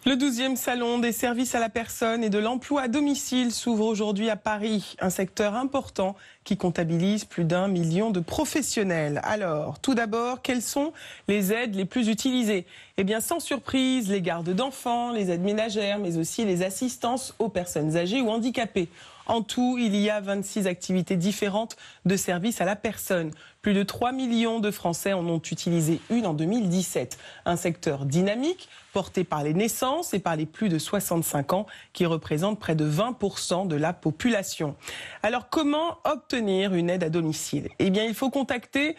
Le 12e salon des services à la personne et de l'emploi à domicile s'ouvre aujourd'hui à Paris, un secteur important qui comptabilise plus d'1 million de professionnels. Alors, tout d'abord, quelles sont les aides les plus utilisées? Eh bien, sans surprise, les gardes d'enfants, les aides ménagères, mais aussi les assistances aux personnes âgées ou handicapées. En tout, il y a 26 activités différentes de services à la personne. Plus de 3 millions de Français en ont utilisé une en 2017. Un secteur dynamique, porté par les naissances et par les plus de 65 ans, qui représentent près de 20% de la population. Alors, comment obtenir une aide à domicile? Eh bien, il faut contacter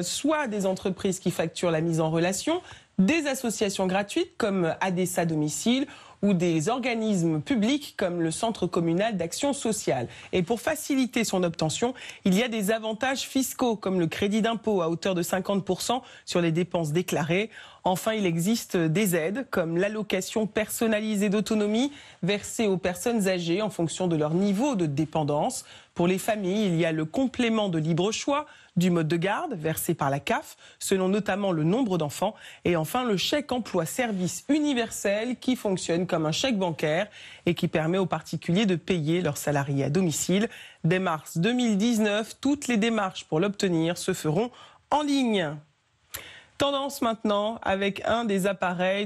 soit des entreprises qui facturent la mise en relation, des associations gratuites comme ADESA Domicile ou des organismes publics comme le Centre communal d'action sociale. Et pour faciliter son obtention, il y a des avantages fiscaux comme le crédit d'impôt à hauteur de 50% sur les dépenses déclarées. Enfin, il existe des aides comme l'allocation personnalisée d'autonomie versée aux personnes âgées en fonction de leur niveau de dépendance. Pour les familles, il y a le complément de libre choix du mode de garde versé par la CAF, selon notamment le nombre d'enfants. Et enfin, le chèque emploi service universel qui fonctionne comme un chèque bancaire et qui permet aux particuliers de payer leurs salariés à domicile. Dès mars 2019, toutes les démarches pour l'obtenir se feront en ligne. Tendance maintenant avec un des appareils